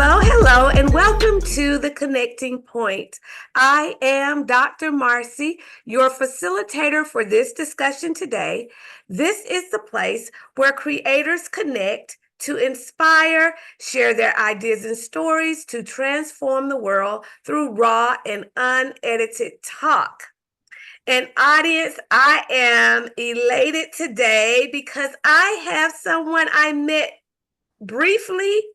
Hello, hello, and welcome to the Connecting Point. I am Dr. Marcy, your facilitator for this discussion today. This is the place where creators connect to inspire, share their ideas and stories to transform the world through raw and unedited talk. And audience, I am elated today because I have someone I met briefly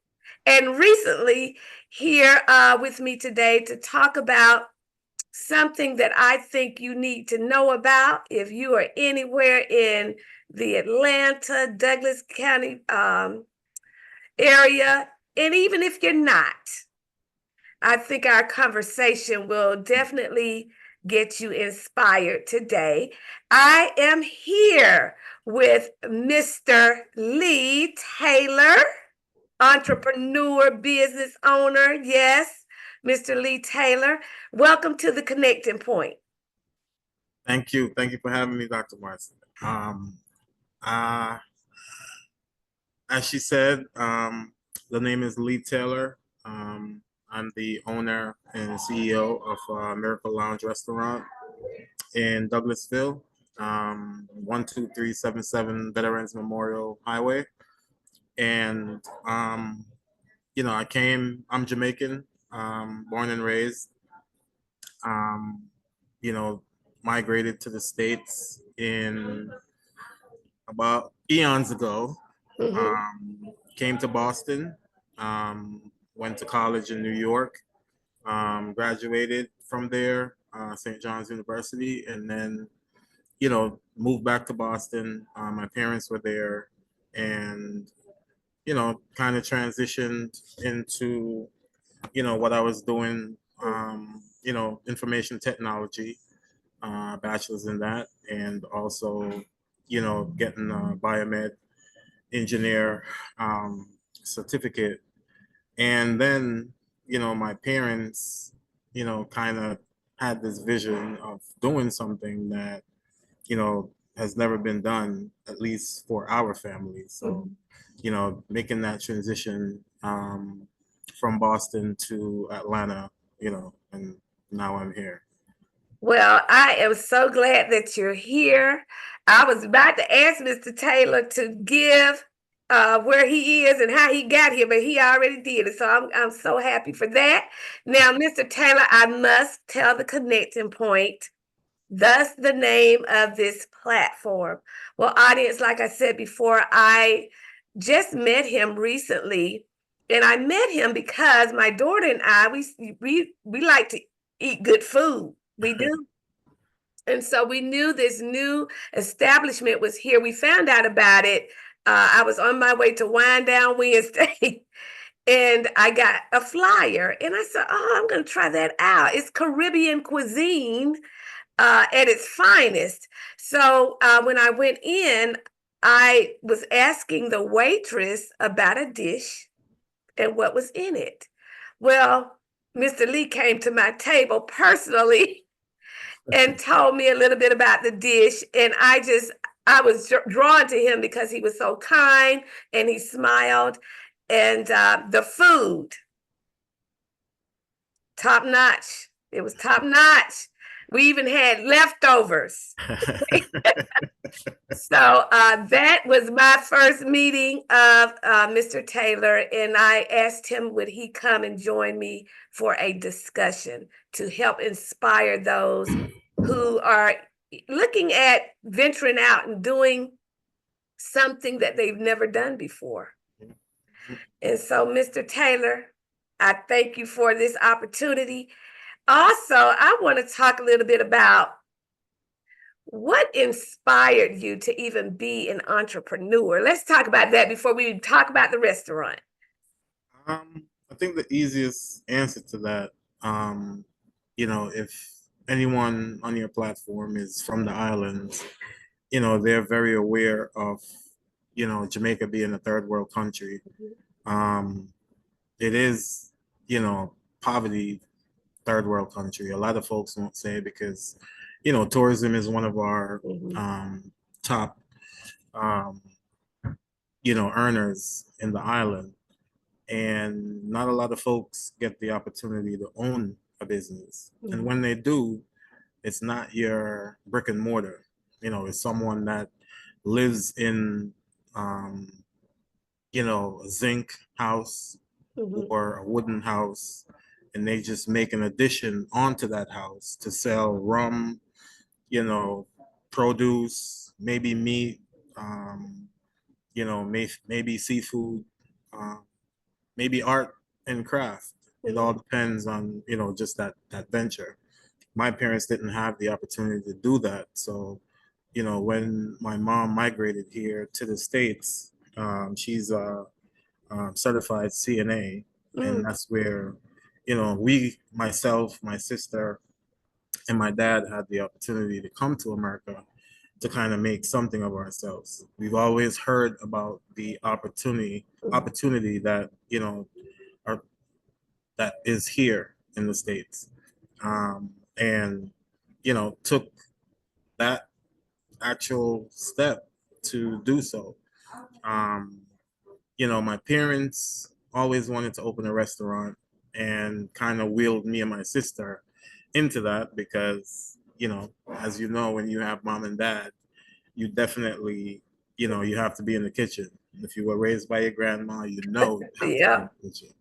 and recently here with me today to talk about something that I think you need to know about if you are anywhere in the Atlanta, Douglas County area, and even if you're not. I think our conversation will definitely get you inspired today. I am here with Mr. Lee Taylor, entrepreneur, business owner. Yes, Mr. Lee Taylor. Welcome to the Connecting Point. Thank you. Thank you for having me, Dr. Marcy. As she said, the name is Lee Taylor. I'm the owner and CEO of Miracle Lounge Restaurant in Douglasville, 12377 Veterans Memorial Highway. And, I'm Jamaican, born and raised, um, migrated to the States in about eons ago. Came to Boston, went to college in New York, graduated from there, St. John's University, and then, moved back to Boston. My parents were there and, kind of transitioned into, what I was doing, information technology, bachelor's in that, and also, getting a biomed engineer certificate. And then, my parents, kind of had this vision of doing something that, has never been done, at least for our family. So, making that transition from Boston to Atlanta, and now I'm here. Well, I am so glad that you're here. I was about to ask Mr. Taylor to give where he is and how he got here, but he already did it. So I'm so happy for that. Now, Mr. Taylor, I must tell the connecting point, thus the name of this platform. Well, audience, like I said before, I just met him recently, and I met him because my daughter and I we like to eat good food. We do. And so we knew this new establishment was here. We found out about it. I was on my way to Wind Down Wednesday and I got a flyer and I said, oh, I'm going to try that out. It's Caribbean cuisine at its finest. So when I went in, I was asking the waitress about a dish and what was in it. Well, Mr. Lee came to my table personally and told me a little bit about the dish. And I was drawn to him because he was so kind and he smiled. And the food, top notch. It was top notch. We even had leftovers. So that was my first meeting of Mr. Taylor, and I asked him would he come and join me for a discussion to help inspire those who are looking at venturing out and doing something that they've never done before. And so, Mr. Taylor, I thank you for this opportunity. Also, I want to talk a little bit about what inspired you to even be an entrepreneur? Let's talk about that before we talk about the restaurant. I think the easiest answer to that, if anyone on your platform is from the islands, they're very aware of, Jamaica being a third world country. It is, poverty third world country. A lot of folks won't say because, tourism is one of our top, earners in the island. and not a lot of folks get the opportunity to own a business. And when they do, it's not your brick and mortar. It's someone that lives in, um, a zinc house Mhm. or a wooden house, and they just make an addition onto that house to sell rum, you know, produce, maybe meat, maybe seafood, uh, maybe art and craft. It all Mhm. depends on, just that venture. My parents didn't have the opportunity to do that. So, when my mom migrated here to the States, she's a certified CNA, and Mm. that's where, myself, my sister, and my dad had the opportunity to come to America to kind of make something of ourselves. We've always heard about the Mhm. opportunity that are, that is here in the States, and took that actual step to do so. Um, my parents always wanted to open a restaurant and kind of wheeled me and my sister into that because, as you know, when you have mom and dad, you definitely, you have to be in the kitchen. If you were raised by your grandma, you have to be in Yeah. the kitchen.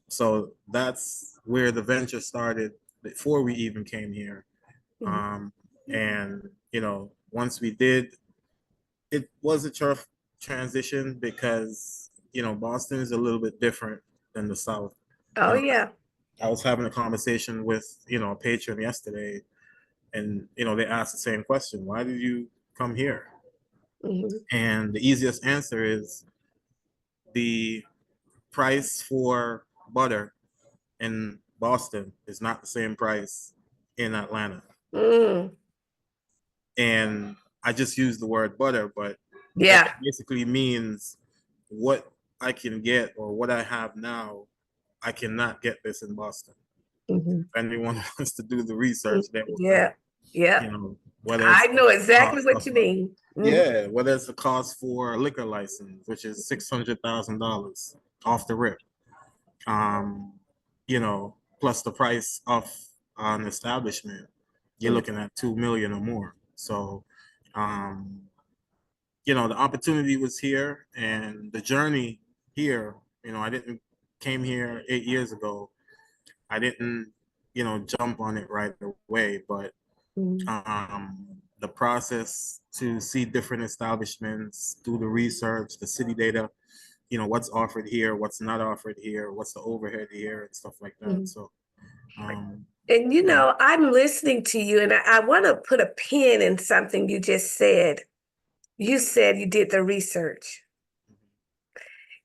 So that's where the venture started before we even came here. Mhm. Um, and, once we did, it was a tough transition because, Boston is a little bit different than the South. Oh You know, yeah. I was having a conversation with, a patron yesterday, and, they asked the same question: why did you come here? Mhm. And the easiest answer is the price for butter in Boston is not the same price in Atlanta. Mm. And I just use the word butter, but it Yeah. basically means what I can get or what I have now, I cannot get this in Boston. Mhm. If anyone wants to do the research, Mm. they will know. Yeah. Yeah. Whether it's I the know exactly cost what of you mean. Mhm. whether it's the cost for a liquor license, which is $600,000 off the rip, um, plus the price of an establishment, you're Mhm. looking at 2 million or more. So, um, the opportunity was here, and the journey here. I didn't came here 8 years ago. I didn't, jump on it right away, but Mhm. the process to see different establishments, do the research, the city data, what's offered here, what's not offered here, what's the overhead here, and stuff like that. Mhm. So, um, And I'm listening to you, and I want to put a pin in something you just said. You said you did the research.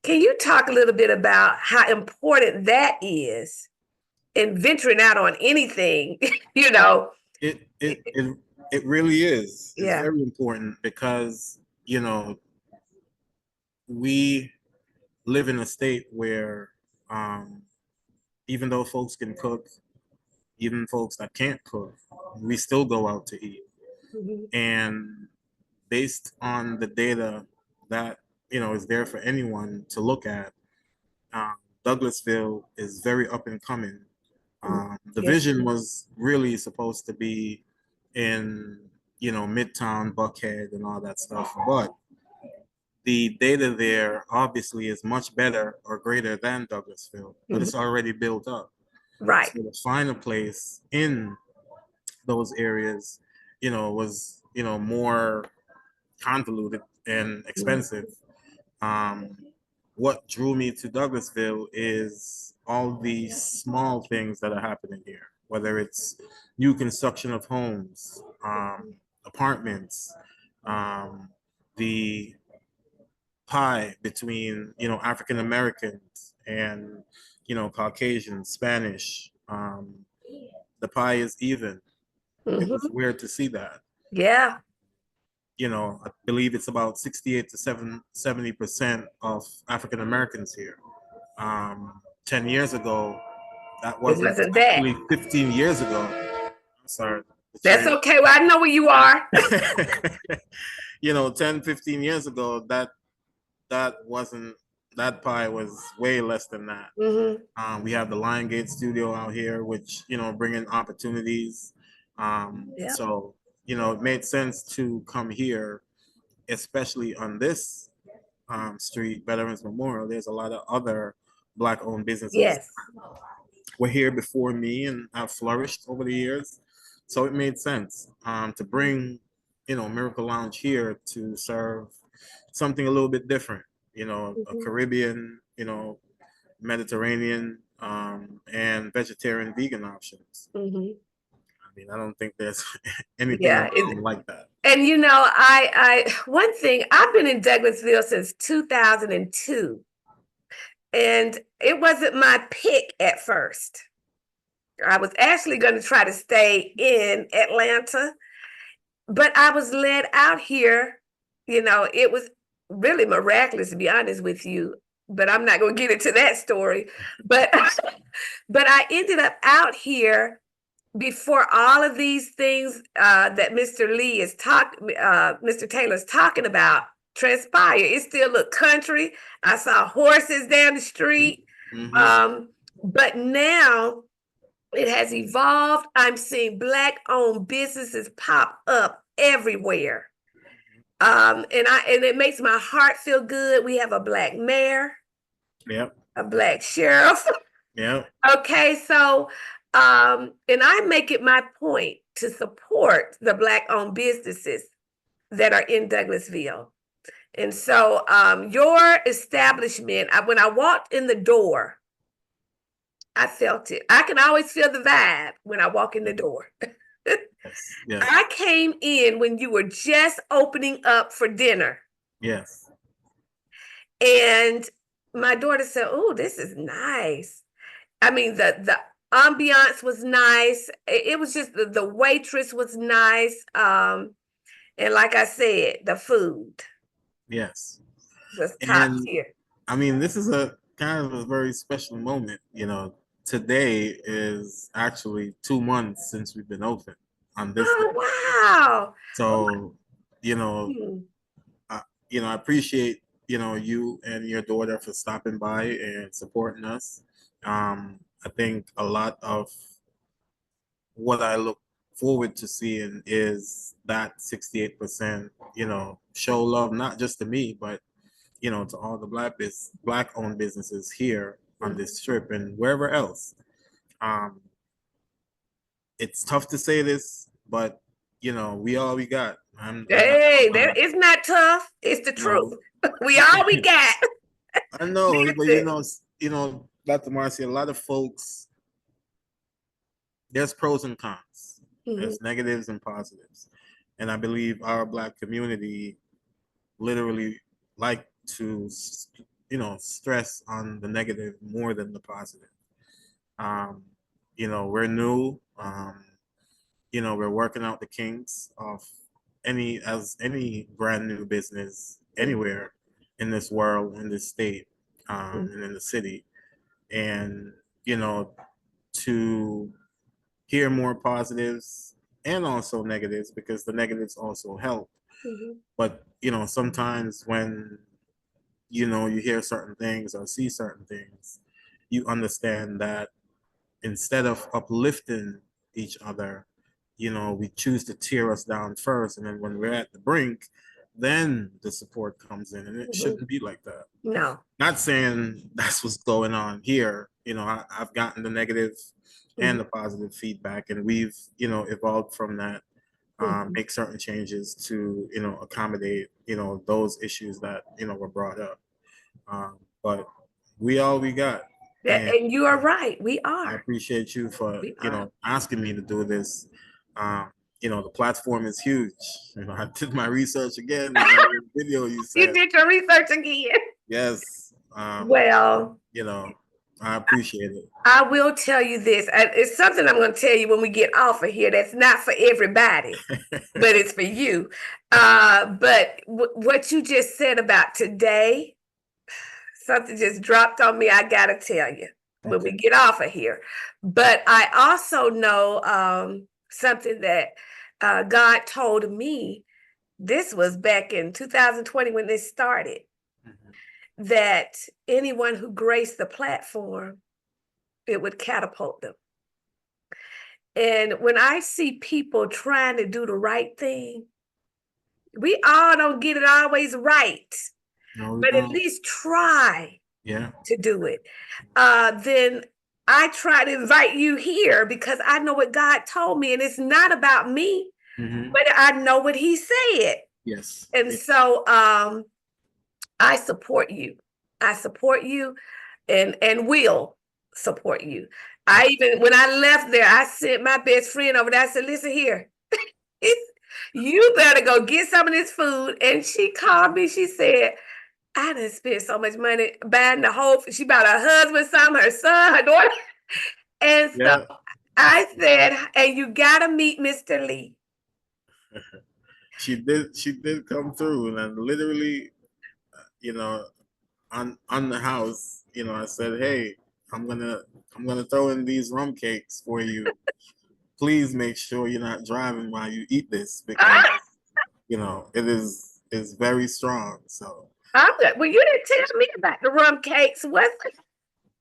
Can you talk a little bit about how important that is in venturing out on anything? you know, it it it it really is. It's yeah. very important because we live in a state where, um, even though folks can cook, even folks that can't cook, we still go out to eat. Mhm. And based on the data that is there for anyone to look at, um, Douglasville is very up and coming. Mhm. The Yes. vision was really supposed to be in Midtown, Buckhead, and all that stuff, but the data there obviously is much better or greater than Douglasville, but Mhm. it's already built up. Right. So to find a place in those areas, was more convoluted and Mhm. expensive. Um, what drew me to Douglasville is all the small things that are happening here, whether it's new construction of homes, apartments, the pie between African Americans and Caucasian, Spanish. The pie is even. It was Mhm. weird to see that. Yeah. I believe it's about 68 to 70% of African Americans here. 10 years ago, that It wasn't wasn't that. actually 15 years ago. I'm sorry. The That's train. okay. Well, I know where you are. 10, 15 years ago, that wasn't that pie was way less than that. We have the Liongate studio out here, which, bringing opportunities. Yep. So, it made sense to come here, especially on this street, Veterans Memorial. There's a lot of other Black-owned businesses Yes. were here before me and have flourished over the years. So it made sense to bring, Miracle Lounge here to serve something a little bit different, a Caribbean, Mediterranean, and vegetarian vegan options. I mean, I don't think there's anything Yeah. around like that. And one thing, I've been in Douglasville since 2002, and it wasn't my pick at first. I was actually going to try to stay in Atlanta, but I was led out here. It was really miraculous, to be honest with you. But I'm not going to get into that story. But but I ended up out here before all of these things that Mr. Taylor's talking about transpire. It still looked country. I saw horses down the street. But now it has evolved. I'm seeing Black-owned businesses pop up everywhere. And it makes my heart feel good. We have a Black mayor. Yep. A Black sheriff. Yep. Okay, so and I make it my point to support the Black-owned businesses that are in Douglasville. And so your establishment, when I walked in the door, I felt it. I can always feel the vibe when I walk in the door. Yes. Yes. I came in when you were just opening up for dinner. Yes. And my daughter said, "Oh, this is nice." I mean, the ambiance was nice. It was just the waitress was nice. And like I said, the food Yes. was top And tier. I mean, this is a kind of a very special moment. Today is actually 2 months since we've been open on this day. Oh, wow. So, you know, Hmm. I appreciate, you and your daughter for stopping by and supporting us. I think a lot of what I look forward to seeing is that 68%, show love, not just to me, but, to all the black owned businesses here on this strip and wherever else. Um, it's tough to say this, but we all we got. I'm not, Hey, it's not tough. It's the truth. We all we got. I know, but Listen. Dr. Marcy, a lot of folks, there's pros and cons. There's negatives and positives. And I believe our Black community literally like to, stress on the negative more than the positive. Um, we're new. We're working out the kinks of any brand new business anywhere in this world, in this state, and in the city. And, to hear more positives and also negatives, because the negatives also help. But, sometimes when, you hear certain things or see certain things, you understand that instead of uplifting each other, we choose to tear us down first. And then when we're at the brink, then the support comes in. And it shouldn't be like that. No. Not saying that's what's going on here. I've gotten the negative and the positive feedback, and we've, evolved from that, make certain changes to, accommodate, those issues that, were brought up. But we all we got. And you are right. We I are. appreciate you for, We are. asking me to do this. The platform is huge. I did my research again. The video you You said. did your research again. Yes. Well, I appreciate it. I will tell you this. It's something I'm going to tell you when we get off of here. That's not for everybody, but it's for you. But what you just said about today, something just dropped on me. I got to tell you when we get off of here. But I also know something that God told me. This was back in 2020 when this started. that anyone who graced the platform, it would catapult them. And when I see people trying to do the right thing, we all don't get it always right, No, we but at don't. least try Yeah. to do it. Then I try to invite you here because I know what God told me, and it's not about me, but I know what He said. Yes. And so I support you. I support you and will support you. I even, when I left there, I sent my best friend over there. I said, listen here, you better go get some of this food. And she called me. She said, I done spent so much money buying the whole, she bought her husband some, her son, her daughter. And so Yeah. I said, and you gotta meet Mr. Lee. She did come through, and literally, you know, on the house, I said, hey, I'm gonna I'm gonna throw in these rum cakes for you. Please make sure you're not driving while you eat this, because it is very strong. So I'm good. Well, you didn't tell me about the rum cakes. What's it?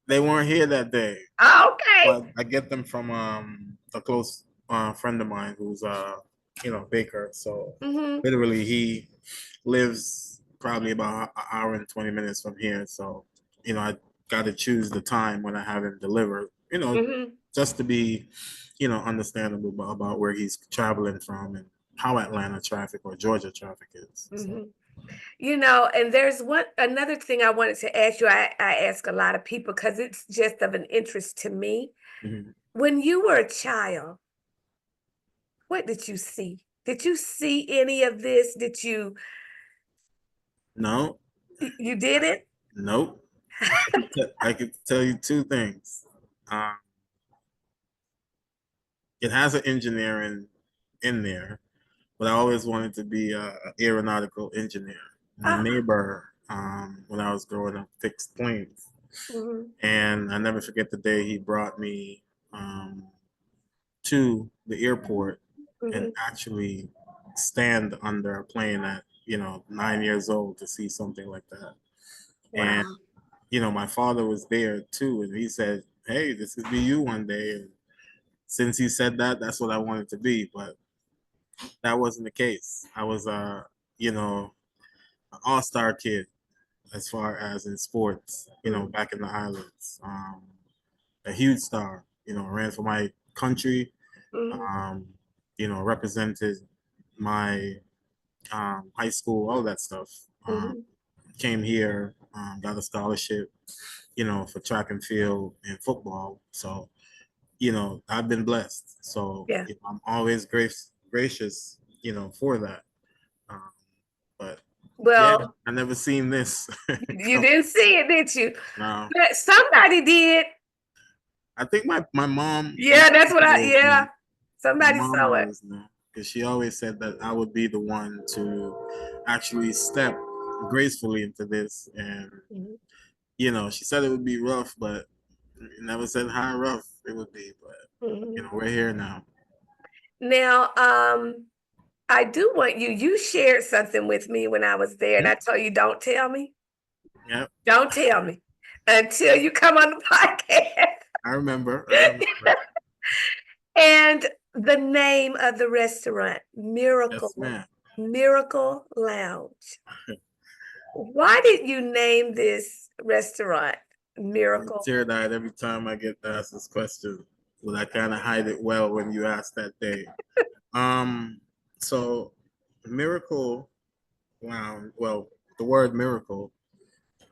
they weren't here that day. Okay. But I get them from a close friend of mine who's baker. So Mm-hmm. literally he lives probably about an hour and 20 minutes from here. So I got to choose the time when I have him delivered. Mm-hmm. Just to be understandable about where he's traveling from and how Atlanta traffic or Georgia traffic is. So. Mm-hmm. And there's another thing I wanted to ask you. I ask a lot of people because it's just of an interest to me. Mhm. When you were a child, what did you see? Did you see any of this? Did you No, you did it? nope. I could tell you two things. Um, it has an engineering in there, but I always wanted to be an aeronautical engineer. My Ah, neighbor, when I was growing up, fixed planes, mhm, and I never forget the day he brought me um, to the airport and mhm. actually stand under a plane at 9 years old to see something like that. And Wow. my father was there too, and he said, "Hey, this could be you one day." And since he said that, that's what I wanted to be. But that wasn't the case. I was you know, an all-star kid as far as in sports, Mm, back in the islands. A huge star, ran for my country, mhm, um, represented my high school, all that stuff. mhm. Came here, got a scholarship, for track and field and football. So, I've been blessed. So, Yeah. I'm always gracious, for that. Um, but yeah, Well, I never seen this. you didn't see it, did you? No, But somebody did. I think my mom, Yeah, that's what always yeah. knew. My Somebody mom saw it. always knew because she always said that I would be the one to actually step gracefully into this. And Mhm, she said it would be rough, but never said how rough it would be. But mhm. we're here now. Now, I do want you shared something with me when I was there, and I Yep. told you, don't tell me. Yep. Don't tell me until you come on the podcast. I remember. I remember. And the name of the restaurant, Yes, ma'am. Miracle Lounge. Why did you name this restaurant I'm Miracle? teary-eyed every time I get asked this question, but I kind of hide it well when you ask that day. Um, so Miracle Lounge, well, the word miracle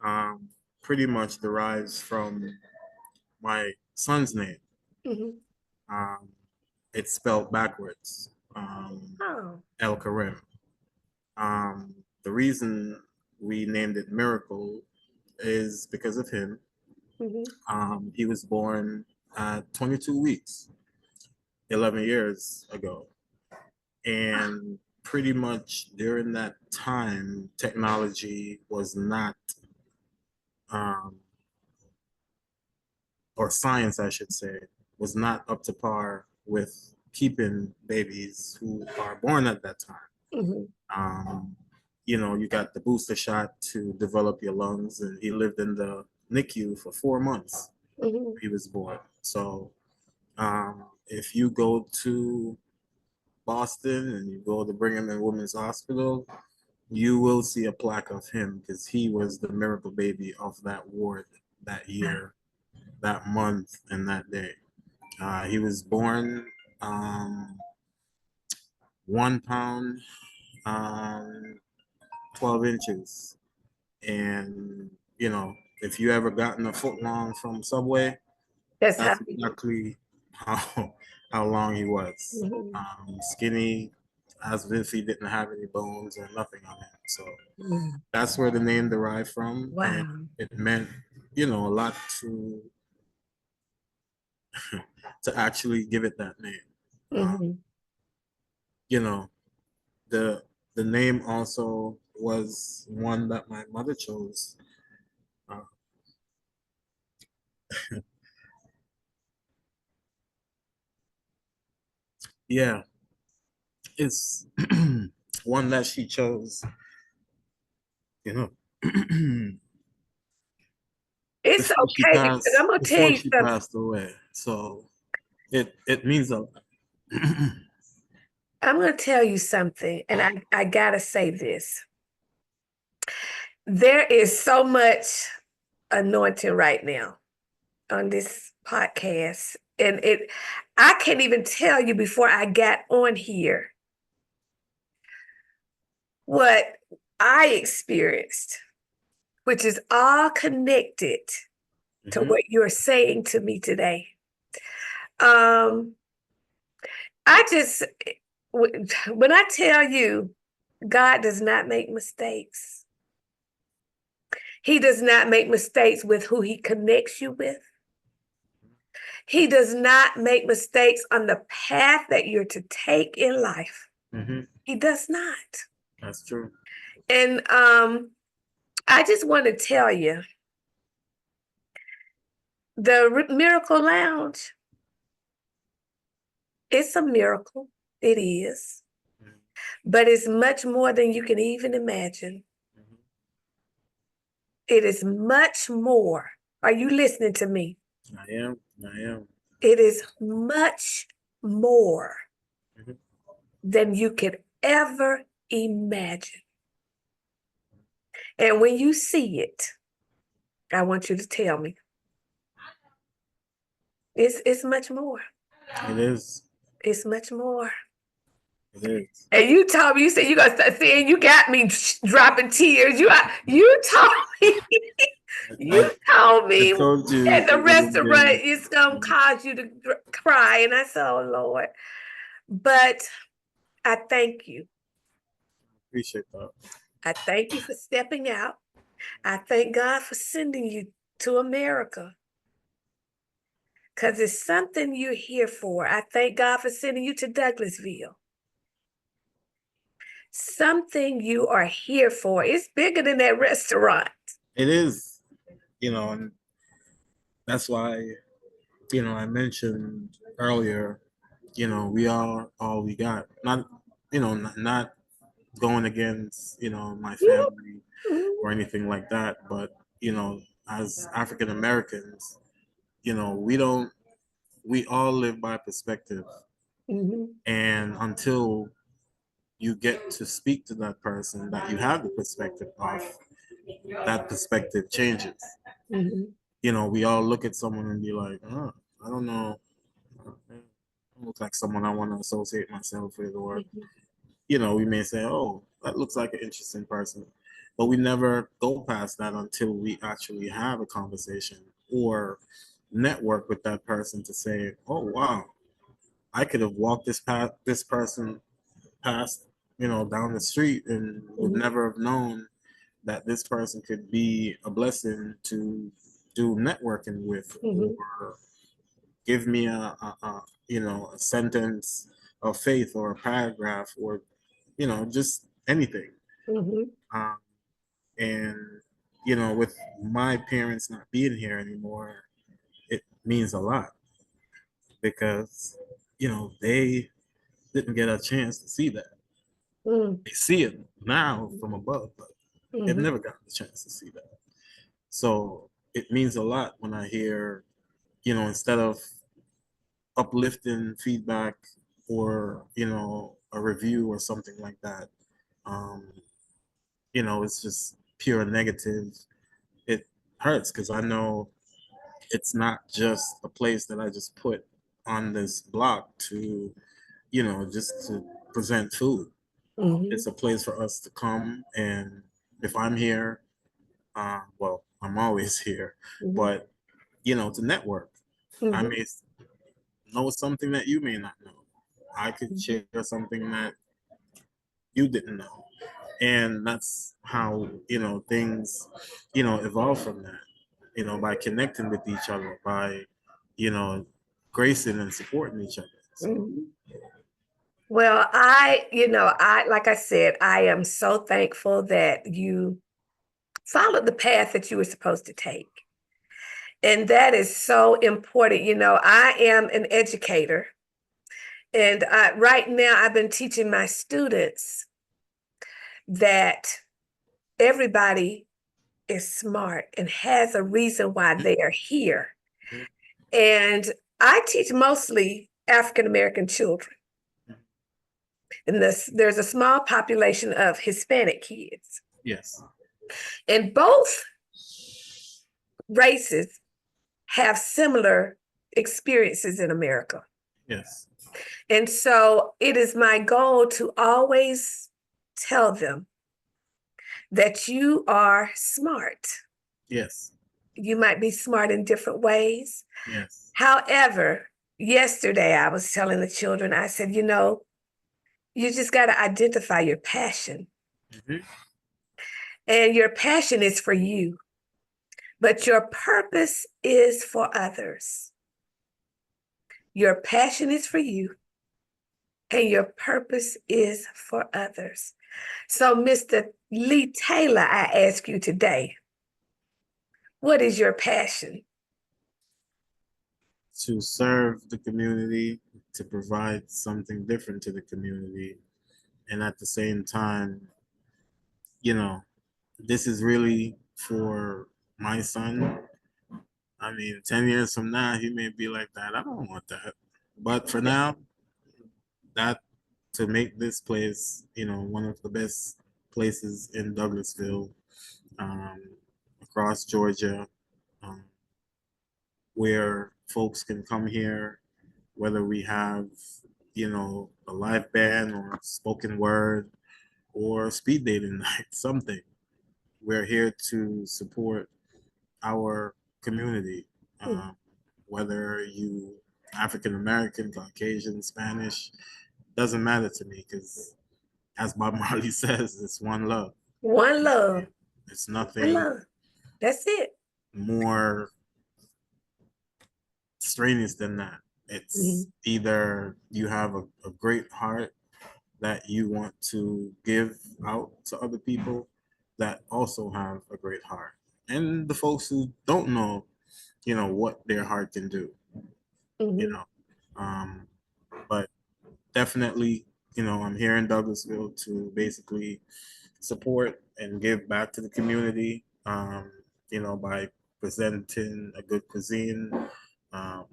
um, pretty much derives from my son's name. Mhm. Um, it's spelled backwards, Oh. El Karim. The reason we named it Miracle is because of him. Mhm. He was born at 22 weeks, 11 years ago. Ah. And pretty much during that time, technology was not, um, or science, I should say, was not up to par with keeping babies who are born at that time. Mhm. Um, you got the booster shot to develop your lungs, and he lived in the NICU for 4 months. Mhm. He was born. So if you go to Boston and you go to Brigham and Women's Hospital, you will see a plaque of him because he was the miracle baby of that ward that year, that month, and that day. He was born 1 pound, um, 12 inches. And, if you ever gotten a foot long from Subway, That's how that's he. exactly how, how long he was. Mhm. Skinny, as if he didn't have any bones or nothing on him. So Mhm. that's where the name derived from. And Wow. it meant, a lot to actually give it that name. Um, Mhm. you know, the the name also was one that my mother chose. Uh, yeah, it's one that she chose, you know, It's before she okay because I'm passed gonna tell before you she something. passed away. So it means a lot. I'm gonna tell you something, and I gotta say this. There is so much anointing right now on this podcast, and I can't even tell you before I got on here what I experienced, which is all connected to Mhm. what you're saying to me today. Um, I just, when I tell you, God does not make mistakes. He does not make mistakes with who he connects you with. He does not make mistakes on the path that you're to take in life. Mhm. He does not. That's true. And I just want to tell you, the Miracle Lounge, it's a miracle. It is. Mhm. But it's much more than you can even imagine. Mhm. It is much more. Are you listening to me? I am. I am. It is much more Mhm. than you could ever imagine. And when you see it, I want you to tell me. It's much more. It is. It's much more. It is. And you told me, you said you gonna start saying you got me dropping tears. You told me, I, you told I me told you at the it would have restaurant been. it's gonna cause you to cry. And I said, oh Lord. But I thank you. Appreciate that. I thank you for stepping out. I thank God for sending you to America. Because it's something you're here for. I thank God for sending you to Douglasville. Something you are here for. It's bigger than that restaurant. It is. And that's why, I mentioned earlier, we are all we got. Not, not going against, my family or anything like that, but, as African Americans, we don't, we all live by perspective. Mhm, And until you get to speak to that person that you have the perspective of, that perspective changes. mhm, We all look at someone and be like, oh, I don't know. Look like someone I want to associate myself with, or mhm, we may say, oh, that looks like an interesting person, but we never go past that until we actually have a conversation or network with that person to say, oh wow, I could have walked this person past, down the street, and would mhm, never have known that this person could be a blessing to do networking with, mhm, or give me a sentence of faith or a paragraph, or just anything. mhm, um, and with my parents not being here anymore, it means a lot because they didn't get a chance to see that. Mm, They see it now from above, but they've mhm, never gotten the chance to see that. So it means a lot when I hear, instead of uplifting feedback or, a review or something like that, um, it's just pure negative. It hurts because I know it's not just a place that I just put on this block to, just to present food. mhm, It's a place for us to come, and if I'm here, well, I'm always here, mhm, but to network. I mhm, may know something that you may not know. I could mhm. share something that you didn't know, and that's how things evolve from that. By connecting with each other, by you know gracing and supporting each other. So Mhm. Well, like I said, I am so thankful that you followed the path that you were supposed to take. And that is so important. I am an educator, and right now I've been teaching my students that everybody is smart and has a reason why they are here. And I teach mostly African American children, and there's a small population of Hispanic kids. yes, And both races have similar experiences in America. yes, And so it is my goal to always tell them that you are smart. yes, You might be smart in different ways. yes, However, yesterday I was telling the children, I said, you just got to identify your passion. hmm, And your passion is for you, but your purpose is for others. Your passion is for you, and your purpose is for others. So, Mr. Lee Taylor, I ask you today, what is your passion? to serve the community, to provide something different to the community, and at the same time, you know, this is really for my son. I mean, 10 years from now, he may be like that. I don't want that. But for now, that to make this place, one of the best places in Douglasville, um, across Georgia, um, where folks can come here, whether we have, a live band or spoken word or speed dating night, something. We're here to support our community, um, whether you African American, Caucasian, Spanish, doesn't matter to me because, as Bob Marley says, it's one love. One love, It's one nothing love. That's it. more strenuous than that. It's Mhm, either you have a great heart that you want to give out to other people that also have a great heart, and the folks who don't know, what their heart can do, you mhm, know. Um, but definitely, I'm here in Douglasville to basically support and give back to the community, by presenting a good cuisine, um,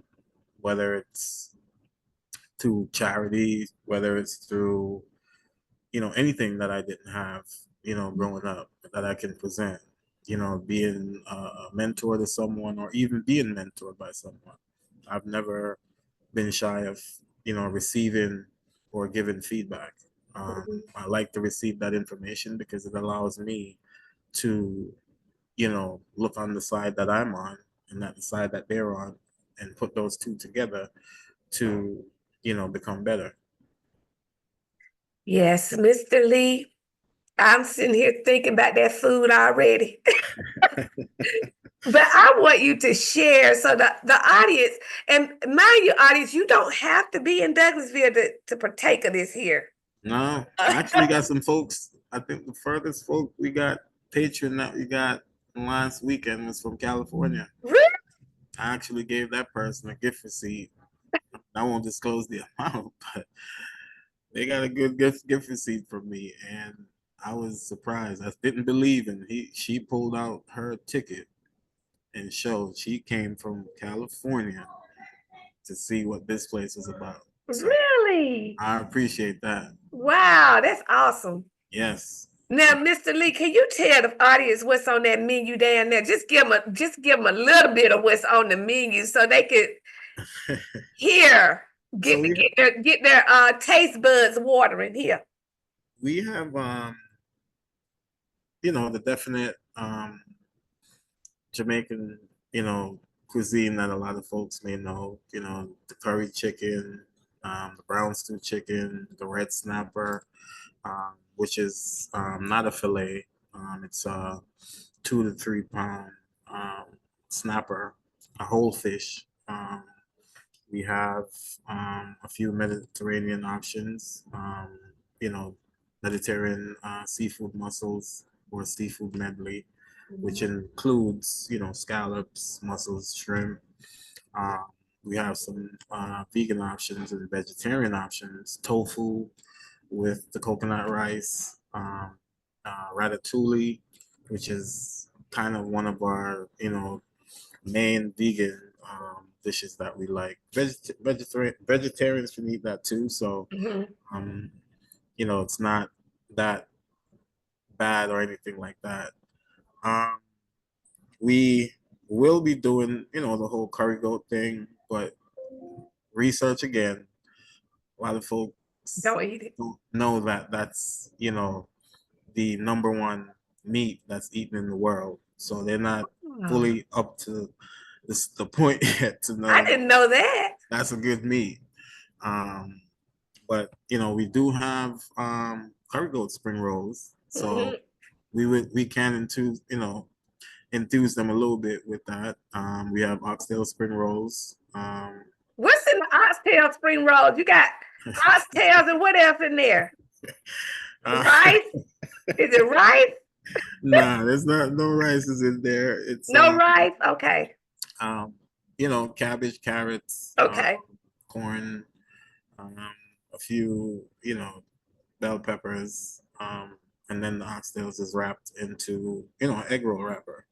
whether it's to charity, whether it's through, anything that I didn't have, growing up that I can present, being a mentor to someone or even being mentored by someone. I've never been shy of, receiving or giving feedback. mhm. I like to receive that information because it allows me to, look on the side that I'm on and not the side that they're on and put those two together to, become better. Yes, Mr. Lee, I'm sitting here thinking about that food already. But I want you to share so the audience, and mind you, audience, you don't have to be in Douglasville to partake of this here. No, I actually got some folks. I think the furthest folk we got patron that we got last weekend was from California. Really? I actually gave that person a gift receipt. I won't disclose the amount, but They got a good gift receipt from me, and I was surprised. I didn't believe, and she pulled out her ticket and showed she came from California to see what this place is about. So Really? I appreciate that. Wow, that's awesome. Yes. Now, Mr. Lee, can you tell the audience what's on that menu down there? Just give them a little bit of what's on the menu so they could hear, So get their taste buds watering here. we have the definite Jamaican, cuisine that a lot of folks may know, the curry chicken, the brown stew chicken, the red snapper, which is not a fillet. It's a 2 to 3 pound um, snapper, a whole fish. We have a few Mediterranean options, you know, Mediterranean seafood mussels or seafood medley, which includes, scallops, mussels, shrimp. Uh, we have some vegan options and vegetarian options, tofu with the coconut rice, ratatouille, which is kind of one of our, main vegan dishes that we like. Vegetarians can eat that too, so Mhm. um, it's not that bad or anything like that. Um, we will be doing, the whole curry goat thing, but research again. A lot of folks Don't eat it. don't know that that's, the number one meat that's eaten in the world. So they're not Oh, fully up to the point yet to I know that didn't know that. that's a good meat. Um, but we do have curry goat spring rolls, so Mhm. we can enthuse them a little bit with that. We have oxtail spring rolls. What's in the oxtail spring rolls? You got oxtails and what else in there? uh, Rice? Is it rice? nah, there's not no rices in there. It's No rice? Okay. um, cabbage, carrots, Okay. corn, um, a few, bell peppers, and then the oxtails is wrapped into, egg roll wrapper.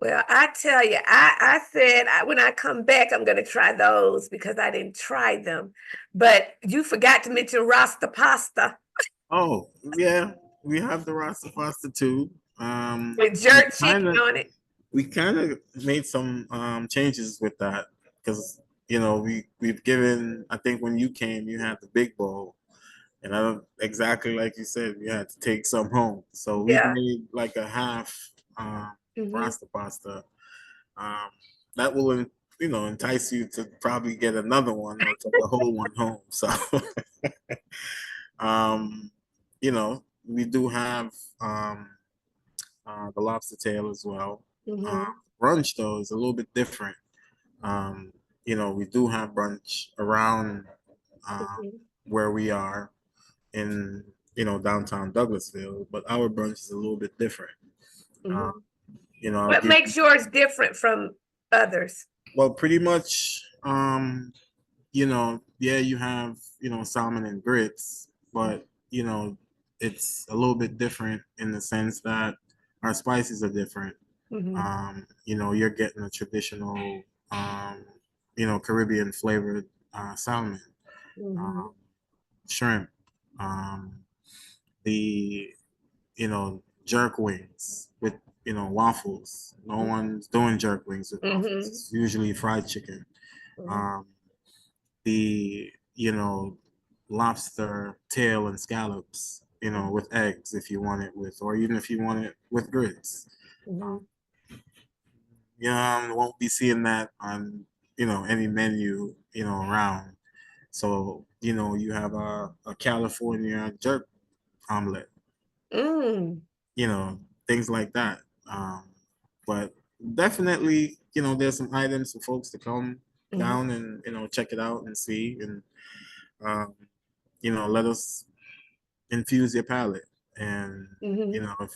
Well, I tell you, I said when I come back, I'm going to try those because I didn't try them. But you forgot to mention Rasta pasta Oh, yeah, we have the Rasta pasta too. with We jerk kind chicken of on it. we kind of made some changes with that because we've given. I think when you came, you had the big bowl, and I don't exactly like you said, you had to take some home. So we've Yeah. made like a half Hmm. Rasta pasta. Um, that will entice you to probably get another one or take the whole one home. So um, we do have the lobster tail as well. Uh, Hmm. brunch though is a little bit different. Um, we do have brunch around uh, Hmm. where we are in downtown Douglasville, but our brunch is a little bit different. Uh, Hmm. I'll What give makes yours different from others? well pretty much yeah, you have salmon and grits, but it's a little bit different in the sense that our spices are different. Hmm. You're getting a traditional, um, Caribbean flavored salmon, Hmm. um, shrimp, um, the jerk wings with waffles. No one's doing jerk wings with waffles. Hmm. It's usually fried chicken. Um, the lobster tail and scallops, with eggs if you want it with, or even if you want it with grits. Um, Hmm. won't be seeing that on any menu around. So you have a California jerk omelet, Mm. things like that. But definitely, there's some items for folks to come Hmm. down and check it out and see and um, let us infuse your palate. And Hmm. if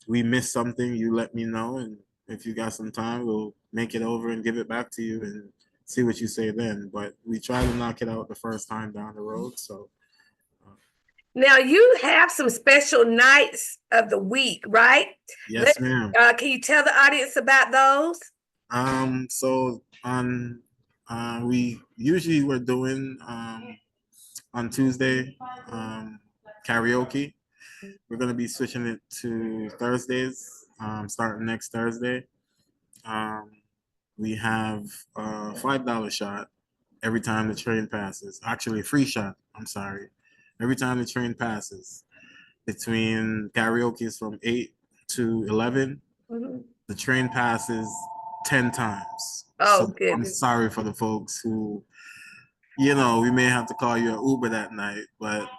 we miss something, you let me know, and if you got some time, we'll make it over and give it back to you and see what you say then. But we try to knock it out the first time down the road. So Now you have some special nights of the week, right? Let yes, ma'am. Can you tell the audience about those? So on we usually we're doing on Tuesday karaoke. We're gonna be switching it to Thursdays, starting next Thursday. Um, we have a $5 shot every time the train passes. Actually, a free shot. I'm sorry. Every time the train passes, between karaoke is from 8 to 11. Mhm. The train passes 10 times. Oh, So I'm goodness. sorry for the folks who, we may have to call you an Uber that night, but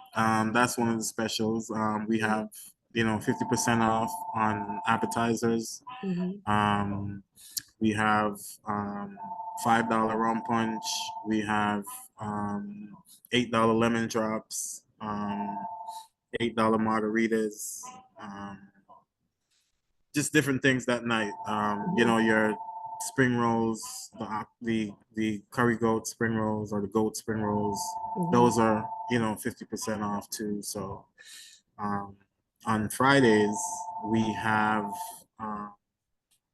that's one of the specials. We have, 50% off on appetizers. Mhm. Um, we have $5 rum punch. We have $8 lemon drops, $8 margaritas, um, just different things that night. Your spring rolls, the curry goat spring rolls or the goat spring rolls. Mhm. Those are 50% off too. So um, on Fridays we have uh,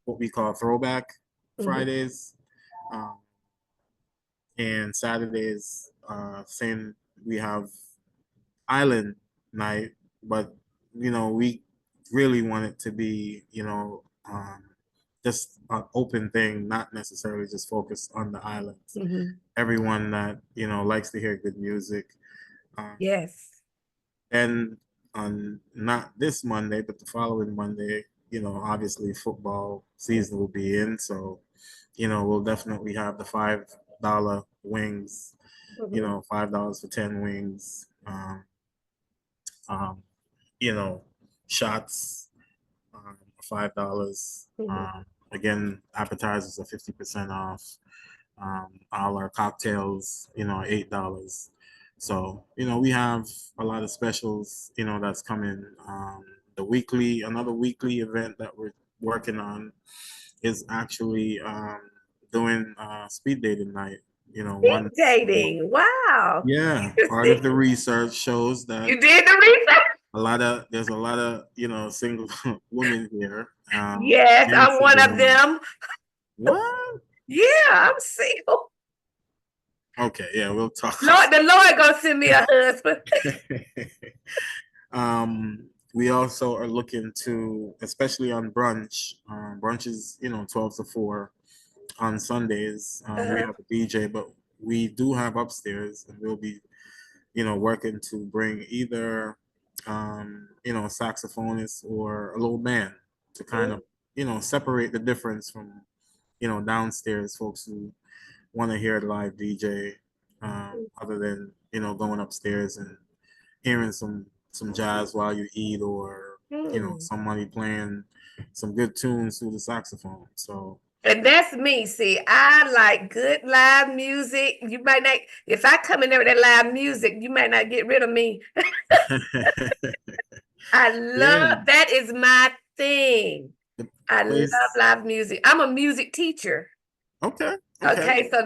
what we call throwback Mhm. Fridays, um, and Saturdays same. We have island night, but we really want it to be just an open thing, not necessarily just focused on the islands. Mhm. Everyone that likes to hear good music, um, Yes. and on not this Monday, but the following Monday, obviously football season will be in, so we'll definitely have the $5 wings, Mhm. $5 for 10 wings. Um, you know, shots, $5. Mhm. Again, appetizers are 50% off. All our cocktails, $8. So, we have a lot of specials, that's coming. Another weekly event that we're working on is actually doing speed dating night, Speed once. dating. Wow. Yeah, part of Interesting. the research shows that You did the research? there's a lot of single women here, Yes, and I'm one single of men. them. What? Yeah, I'm single. Okay, yeah, we'll talk Lord, the Lord gonna send me a husband. off. We also are looking to, especially on brunch. Brunch is 12 to 4 on Sundays. We Uh-huh. have a DJ, but we do have upstairs, and we'll be working to bring either saxophonist or a little band to kind of separate the difference from downstairs folks who want to hear a live DJ, other than going upstairs and hearing some jazz while you eat, or Mm. somebody playing some good tunes through the saxophone. So And that's me. See, I like good live music. You might not, if I come in there with that live music, you might not get rid of me. I yeah, love that is my thing. the I love place. live music. I'm a music teacher. Okay, okay. Okay, so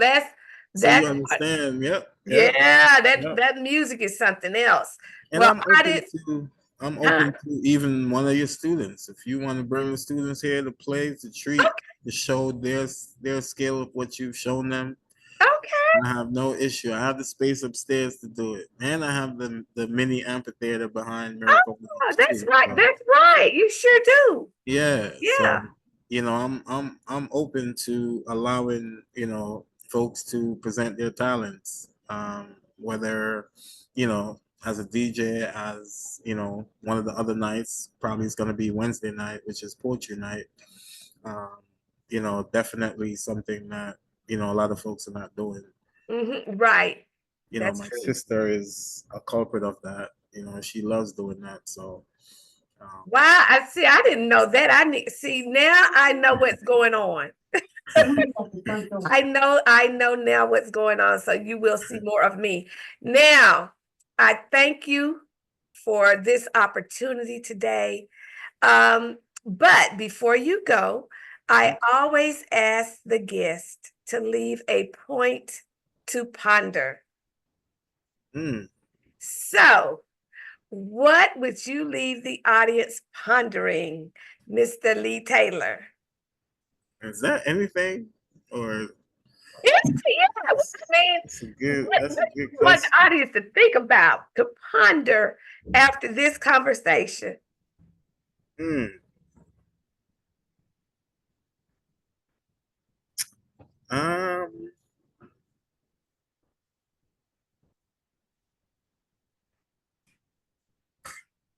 So you that's what, understand? Yep, yep, yeah, yep. that music is something else. And Well, I did, I'm huh? open to even one of your students. If you want to bring the students here to play, to treat, to show their skill of what you've shown them, Okay, I have no issue. I have the space upstairs to do it, and I have the mini amphitheater behind Miracle oh, Lounge that's too. right. So That's right. You sure do. yeah, Yeah. so I'm open to allowing folks to present their talents, whether as a DJ, as one of the other nights probably is going to be Wednesday night, which is poetry night. Um, definitely something that a lot of folks are not doing. Right. That's My true. sister is a culprit of that. She loves doing that. So um, Wow. I see. I didn't know that. I need see now I know what's going on. I know now what's going on. So you will see more of me. Now, I thank you for this opportunity today. But before you go, I always ask the guest to leave a point to ponder. So, what would you leave the audience pondering, Mr. Lee Taylor? Is that anything? Or Yes, yeah. that's a What good you want the question. audience to think about, to ponder after this conversation? Hmm. Um,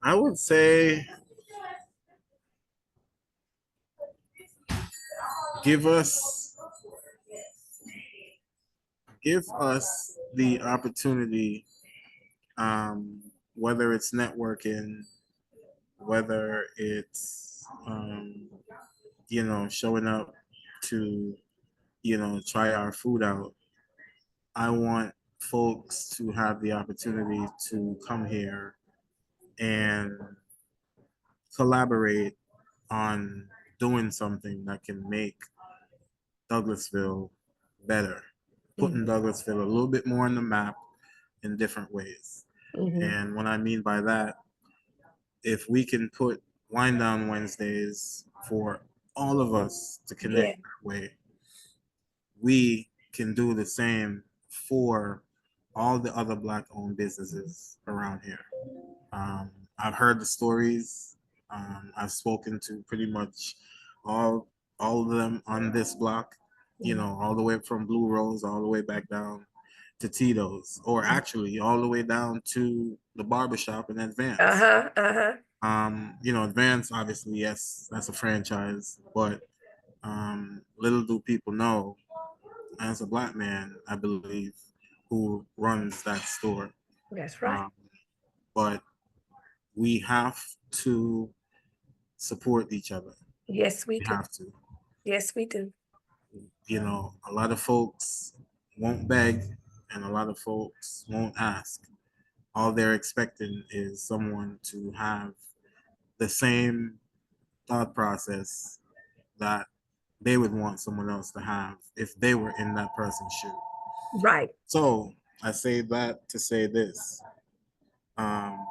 I would say give us give us the opportunity, whether it's networking, whether it's showing up to try our food out. I want folks to have the opportunity to come here and collaborate on doing something that can make Douglasville better, putting Douglasville a little bit more on the map in different ways. Mm-hmm. And what I mean by that, if we can put Wind Down Wednesdays for all of us to Yeah. connect that way, we can do the same for all the other Black owned businesses around here. Um, I've heard the stories. I've spoken to pretty much all all of them on this block. All the way from Blue Rose all the way back down to Tito's, or actually all the way down to the barbershop in Advance. Uh-huh. Uh-huh. Advance, obviously, yes, that's a franchise, but little do people know, as a Black man, I believe, who runs that store. That's right. Um, but we have to support each other. Yes, we We do. have to. Yes, we do. A lot of folks won't beg and a lot of folks won't ask. All they're expecting is someone to have the same thought process that they would want someone else to have if they were in that person's shoe. Right. So I say that to say this. Um,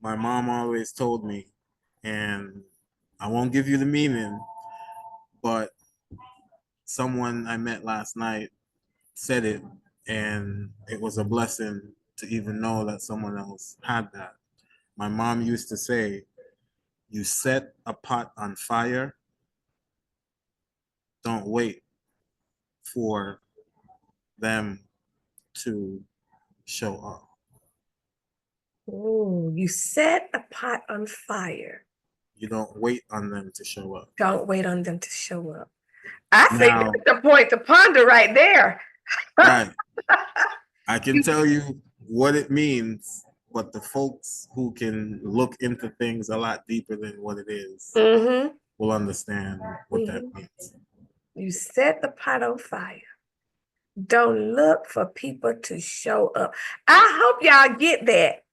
my mom always told me, and I won't give you the meaning, but someone I met last night said it, and it was a blessing to even know that someone else had that. My mom used to say, "You set a pot on fire, don't wait for them to show up." Oh, you set a pot on fire. You don't wait on them to show up. Don't wait on them to show up. I think Now, that's the point to ponder right there. right, I can tell you what it means, but the folks who can look into things a lot deeper than what it is Mm-hmm. will understand what that Mm-hmm. means. You set the pot on fire. Don't look for people to show up. I hope y'all get that.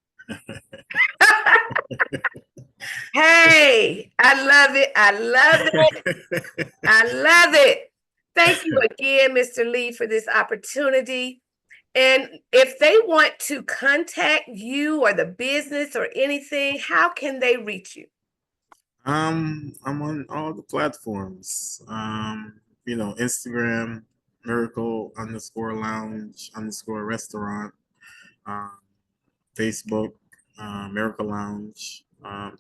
Hey, I love it. I love it. I love it. Thank you again, Mr. Lee, for this opportunity. And if they want to contact you or the business or anything, how can they reach you? I'm on all the platforms. Instagram, Miracle underscore Lounge underscore Restaurant, um, Facebook, Miracle Lounge,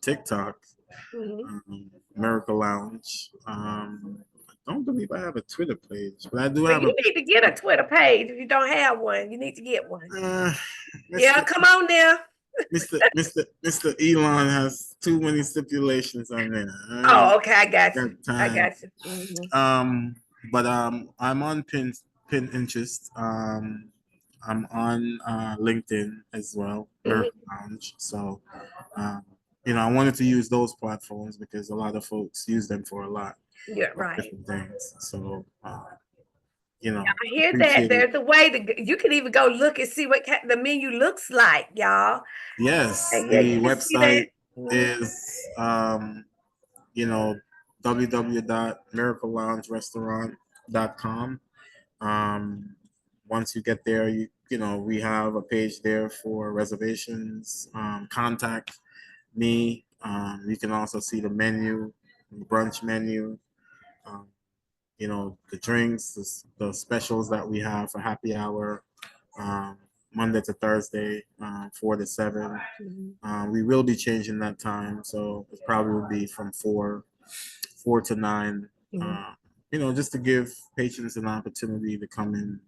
TikTok, Mhm. Miracle Lounge. I don't believe I have a Twitter page, but I do Well, have a. you need to get a Twitter page. If you don't have one, you need to get one. Uh, Yeah, Mr. come on now. Mr. Elon has too many stipulations on there. I ain't Oh, okay, I got got you. I time. got you. Mhm. But I'm on Pinterest. I'm on LinkedIn as well, Mhm. Miracle Lounge. So, um, I wanted to use those platforms because a lot of folks use them for a lot Yeah, of right. different things. So, I hear that. appreciate it. There's a way to. You can even go look and see what the menu looks like, y'all. Yes, And yeah, the you can see that. website Mhm. is you know, www.miracleloungerestaurant.com. Um, once you get there, we have a page there for reservations. Contact me. You can also see the menu, brunch menu. Um, the drinks, the specials that we have for happy hour, um, Monday to Thursday, 4 to 7. We will be changing that time, so it probably will be from four to 9. Just to give patrons an opportunity to come in,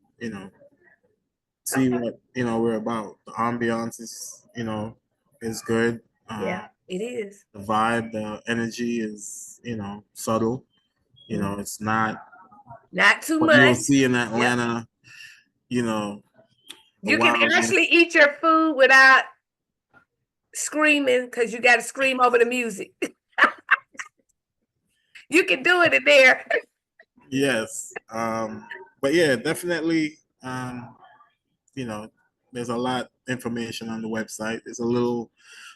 see what we're about. The ambiance is good. Yeah, it is. The vibe, the energy is subtle. It's not Not too what you will much. see in Yep. Atlanta. You know, the You can actually wildness. eat your food without screaming because you got to scream over the music. You can do it in there. Yes. But yeah, definitely. You know, there's a lot information on the website. There's a little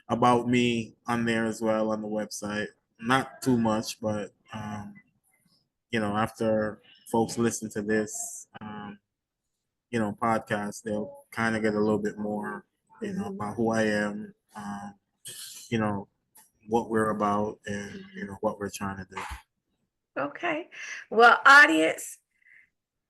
about me on there as well on the website. Not too much, but after folks listen to this, podcast, they'll kind of get a little bit more, about who I am, you know, what we're about, and what we're trying to do. Okay. Well, audience,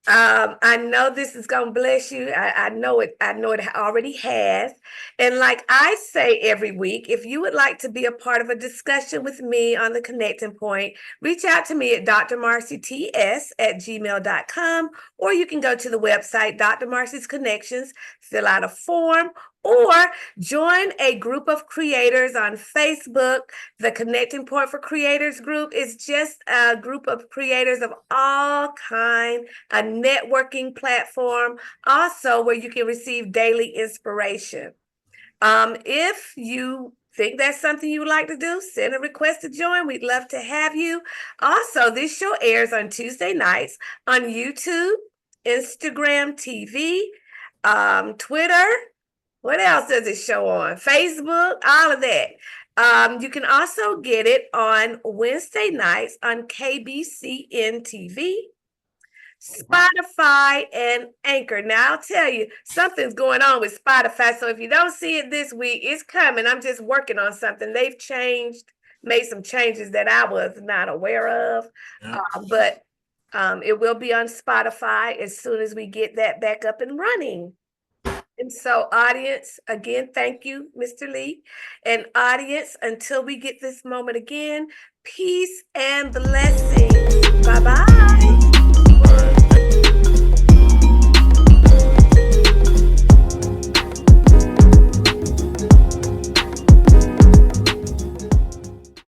I know this is gonna bless you. I know it. I know it already has. And like I say every week, if you would like to be a part of a discussion with me on the connecting point, reach out to me at drmarcyts@gmail.com, or you can go to the website Dr. Marcy's Connections, fill out a form, or join a group of creators on Facebook. The Connecting Point for Creators group is just a group of creators of all kinds, a networking platform, also where you can receive daily inspiration. If you think that's something you would like to do, send a request to join. We'd love to have you. Also, this show airs on Tuesday nights on YouTube, Instagram TV, Twitter. What else does it show on? Facebook, all of that. You can also get it on Wednesday nights on KBCN TV, Spotify, and Anchor. Now, I'll tell you, something's going on with Spotify. So if you don't see it this week, it's coming. I'm just working on something. They've made some changes that I was not aware of. Yeah. But it will be on Spotify as soon as we get that back up and running. And so, audience, again, thank you, Mr. Lee. And audience, until we get this moment again, peace and blessings. Bye-bye.